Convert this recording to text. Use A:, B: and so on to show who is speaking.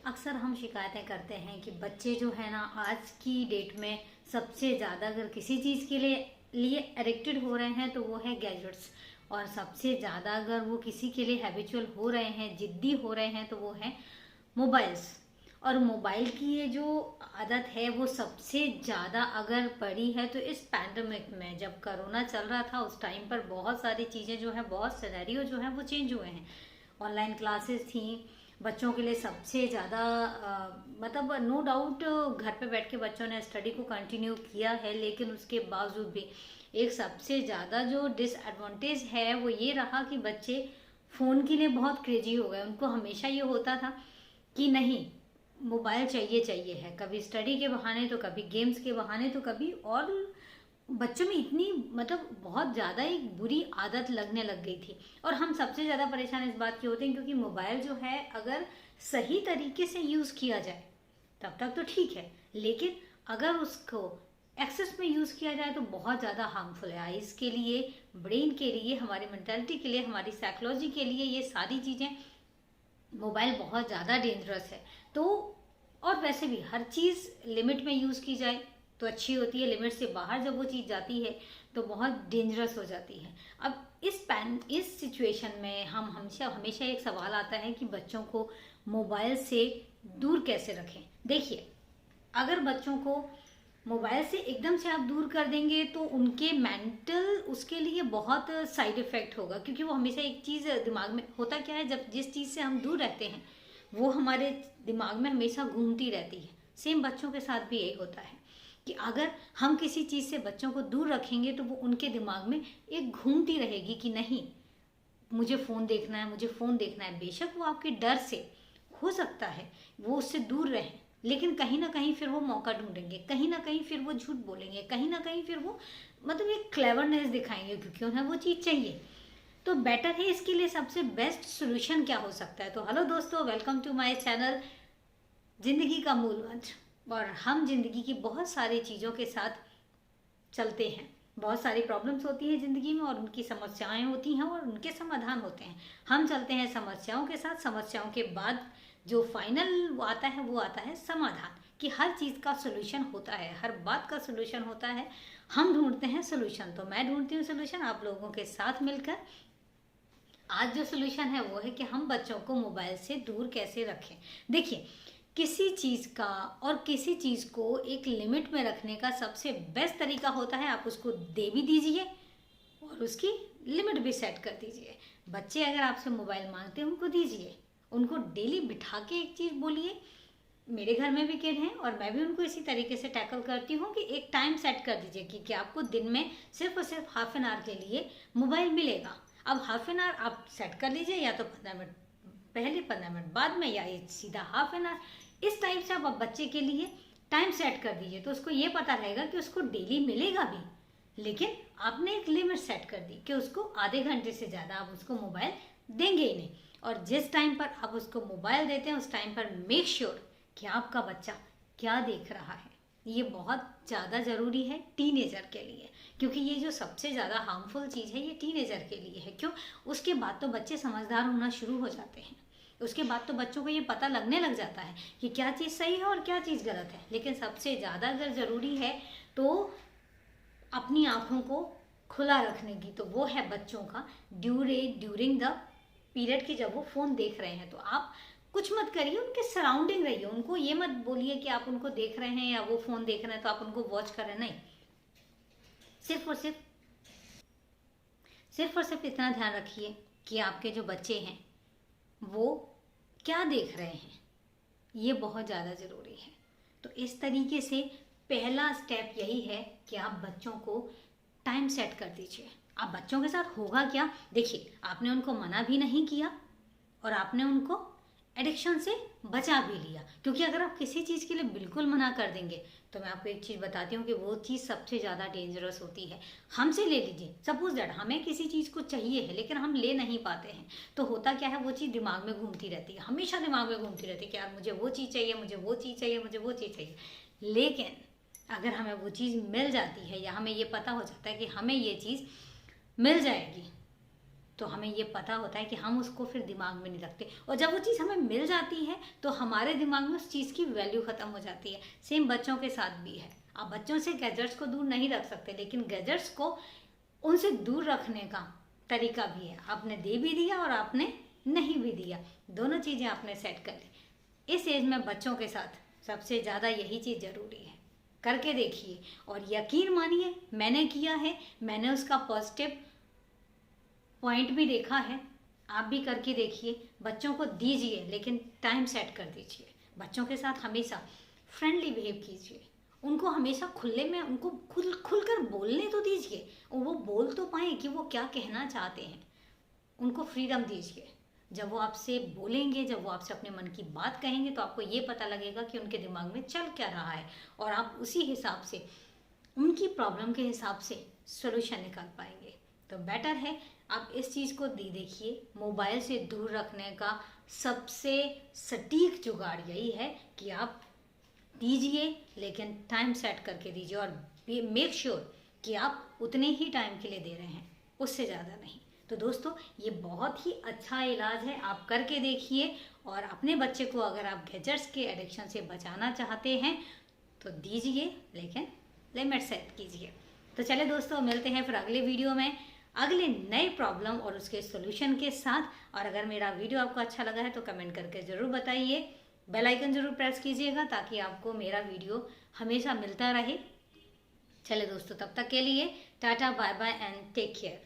A: अक्सर हम शिकायतें करते हैं कि बच्चे जो है ना आज की डेट में सबसे ज़्यादा अगर किसी चीज़ के लिए एडिक्टेड हो रहे हैं तो वो है गैजेट्स। और सबसे ज़्यादा अगर वो किसी के लिए हैबिचुअल हो रहे हैं, जिद्दी हो रहे हैं, तो वो है मोबाइल्स। और मोबाइल की ये जो आदत है वो सबसे ज़्यादा अगर पड़ी है तो इस पैंडमिक में, जब कोरोना चल रहा था उस टाइम पर बहुत सारी चीज़ें जो है, बहुत सिनेरियो जो है वो चेंज हुए हैं। ऑनलाइन क्लासेस थी बच्चों के लिए सबसे ज़्यादा, मतलब नो डाउट घर पे बैठ के बच्चों ने स्टडी को कंटिन्यू किया है, लेकिन उसके बावजूद भी एक सबसे ज़्यादा जो डिसएडवांटेज है वो ये रहा कि बच्चे फ़ोन के लिए बहुत क्रेजी हो गए। उनको हमेशा ये होता था कि नहीं, मोबाइल चाहिए चाहिए है, कभी स्टडी के बहाने तो कभी गेम्स के बहाने तो कभी और। बच्चों में इतनी, मतलब बहुत ज़्यादा एक बुरी आदत लगने लग गई थी। और हम सबसे ज़्यादा परेशान इस बात के होते हैं क्योंकि मोबाइल जो है अगर सही तरीके से यूज़ किया जाए तब तक तो ठीक है, लेकिन अगर उसको एक्सेस में यूज़ किया जाए तो बहुत ज़्यादा हार्मफुल है। आइज़ के लिए, ब्रेन के लिए, हमारी मेंटालिटी के लिए, हमारी साइकोलॉजी के लिए, ये सारी चीज़ें, मोबाइल बहुत ज़्यादा डेंजरस है। तो और वैसे भी हर चीज़ लिमिट में यूज़ की जाए तो अच्छी होती है, लिमिट से बाहर जब वो चीज़ जाती है तो बहुत डेंजरस हो जाती है। अब इस सिचुएशन में हम हमेशा हमेशा एक सवाल आता है कि बच्चों को मोबाइल से दूर कैसे रखें। देखिए, अगर बच्चों को मोबाइल से एकदम से आप दूर कर देंगे तो उनके मेंटल, उसके लिए बहुत साइड इफेक्ट होगा, क्योंकि वो हमेशा एक चीज़ दिमाग में होता क्या है, जब जिस चीज़ से हम दूर रहते हैं वो हमारे दिमाग में हमेशा घूमती रहती है। सेम बच्चों के साथ भी यही होता है कि अगर हम किसी चीज़ से बच्चों को दूर रखेंगे तो वो उनके दिमाग में एक घूमती रहेगी कि नहीं, मुझे फ़ोन देखना है, मुझे फ़ोन देखना है। बेशक वो आपके डर से हो सकता है वो उससे दूर रहें, लेकिन कहीं ना कहीं फिर वो मौका ढूंढेंगे, कहीं ना कहीं फिर वो झूठ बोलेंगे, कहीं ना कहीं फिर वो, मतलब एक क्लेवरनेस दिखाएंगे क्योंकि उन्हें वो चीज़ चाहिए। तो बेटर है, इसके लिए सबसे बेस्ट सोल्यूशन क्या हो सकता है। तो हेलो दोस्तों, वेलकम टू माय चैनल जिंदगी का मूल मंत्र। और हम जिंदगी की बहुत सारी चीज़ों के साथ चलते हैं। बहुत सारी प्रॉब्लम्स होती हैं ज़िंदगी में और उनकी समस्याएं होती हैं और उनके समाधान होते हैं। हम चलते हैं समस्याओं के साथ, समस्याओं के बाद जो फाइनल आता है वो आता है समाधान, कि हर चीज़ का सोल्यूशन होता है, हर बात का सोल्यूशन होता है। हम ढूंढते हैं सोल्यूशन, तो मैं ढूंढती हूँ सोल्यूशन आप लोगों के साथ मिलकर। आज जो सोल्यूशन है वो है कि हम बच्चों को मोबाइल से दूर कैसे रखें। देखिए, किसी चीज़ का और किसी चीज़ को एक लिमिट में रखने का सबसे बेस्ट तरीका होता है आप उसको दे भी दीजिए और उसकी लिमिट भी सेट कर दीजिए। बच्चे अगर आपसे मोबाइल मांगते हैं उनको दीजिए, उनको डेली बिठा के एक चीज़ बोलिए। मेरे घर में भी किड हैं और मैं भी उनको इसी तरीके से टैकल करती हूँ कि एक टाइम सेट कर दीजिए कि आपको दिन में सिर्फ और सिर्फ हाफ एन आवर के लिए मोबाइल मिलेगा। अब हाफ एन आवर आप सेट कर लीजिए, या तो 15 मिनट पहले, 15 मिनट बाद में, या ये सीधा हाफ एन आवर। इस टाइप से आप बच्चे के लिए टाइम सेट कर दीजिए तो उसको ये पता रहेगा कि उसको डेली मिलेगा भी, लेकिन आपने एक लिमिट सेट कर दी कि उसको आधे घंटे से ज़्यादा आप उसको मोबाइल देंगे ही नहीं। और जिस टाइम पर आप उसको मोबाइल देते हैं उस टाइम पर मेक श्योर कि आपका बच्चा क्या देख रहा है। ये बहुत ज़्यादा ज़रूरी है टीनेजर के लिए, क्योंकि ये जो सबसे ज़्यादा हार्मफुल चीज़ है ये टीनेजर के लिए है। क्यों? उसके बाद तो बच्चे समझदार होना शुरू हो जाते हैं, उसके बाद तो बच्चों को ये पता लगने लग जाता है कि क्या चीज़ सही है और क्या चीज़ गलत है। लेकिन सबसे ज़्यादा अगर ज़रूरी है तो अपनी आँखों को खुला रखने की, तो वो है बच्चों का ड्यूरिंग द पीरियड की जब वो फ़ोन देख रहे हैं तो आप कुछ मत करिए, उनके सराउंडिंग रहिए। उनको ये मत बोलिए कि आप उनको देख रहे हैं या वो फ़ोन देख रहे हैं तो आप उनको वॉच कर रहे हैं, नहीं। सिर्फ और सिर्फ इतना ध्यान रखिए कि आपके जो बच्चे हैं वो क्या देख रहे हैं, ये बहुत ज़्यादा ज़रूरी है। तो इस तरीके से पहला स्टेप यही है कि आप बच्चों को टाइम सेट कर दीजिए। अब बच्चों के साथ होगा क्या, देखिए, आपने उनको मना भी नहीं किया और आपने उनको एडिक्शन से बचा भी लिया। क्योंकि अगर आप किसी चीज़ के लिए बिल्कुल मना कर देंगे तो मैं आपको एक चीज़ बताती हूँ कि वो चीज़ सबसे ज़्यादा डेंजरस होती है। हमसे ले लीजिए, सपोज दैट हमें किसी चीज़ को चाहिए है लेकिन हम ले नहीं पाते हैं, तो होता क्या है, वो चीज़ दिमाग में घूमती रहती है, हमेशा दिमाग में घूमती रहती है कि यार मुझे वो चीज़ चाहिए, मुझे वो चीज़ चाहिए, मुझे वो चीज़ चाहिए। लेकिन अगर हमें वो चीज़ मिल जाती है या हमें ये पता हो जाता है कि हमें ये चीज़ मिल जाएगी, तो हमें ये पता होता है कि हम उसको फिर दिमाग में नहीं रखते, और जब वो चीज़ हमें मिल जाती है तो हमारे दिमाग में उस चीज़ की वैल्यू ख़त्म हो जाती है। सेम बच्चों के साथ भी है। आप बच्चों से गैजेट्स को दूर नहीं रख सकते, लेकिन गैजेट्स को उनसे दूर रखने का तरीका भी है। आपने दे भी दिया और आपने नहीं भी दिया, दोनों चीज़ें आपने सेट कर ली। इस एज में बच्चों के साथ सबसे ज़्यादा यही चीज़ ज़रूरी है। करके देखिए और यकीन मानिए, मैंने किया है, मैंने उसका पॉजिटिव पॉइंट भी देखा है। आप भी करके देखिए। बच्चों को दीजिए लेकिन टाइम सेट कर दीजिए। बच्चों के साथ हमेशा फ्रेंडली बिहेव कीजिए। उनको हमेशा खुले में उनको खुलकर बोलने तो दीजिए, और वो बोल तो पाए कि वो क्या कहना चाहते हैं। उनको फ्रीडम दीजिए। जब वो आपसे बोलेंगे, जब वो आपसे अपने मन की बात कहेंगे, तो आपको ये पता लगेगा कि उनके दिमाग में चल क्या रहा है, और आप उसी हिसाब से उनकी प्रॉब्लम के हिसाब से सॉल्यूशन निकाल पाएंगे। तो बेटर है आप इस चीज़ को देखिए। मोबाइल से दूर रखने का सबसे सटीक जुगाड़ यही है कि आप दीजिए, लेकिन टाइम सेट करके दीजिए, और मेक श्योर कि आप उतने ही टाइम के लिए दे रहे हैं, उससे ज़्यादा नहीं। तो दोस्तों, ये बहुत ही अच्छा इलाज है, आप करके देखिए। और अपने बच्चे को अगर आप गैजेट्स के एडिक्शन से बचाना चाहते हैं तो दीजिए, लेकिन लिमिट सेट कीजिए। तो चले दोस्तों, मिलते हैं फिर अगले वीडियो में अगले नए प्रॉब्लम और उसके सॉल्यूशन के साथ। और अगर मेरा वीडियो आपको अच्छा लगा है तो कमेंट करके ज़रूर बताइए। बेल आइकन ज़रूर प्रेस कीजिएगा ताकि आपको मेरा वीडियो हमेशा मिलता रहे। चले दोस्तों, तब तक के लिए tata, bye bye and take care.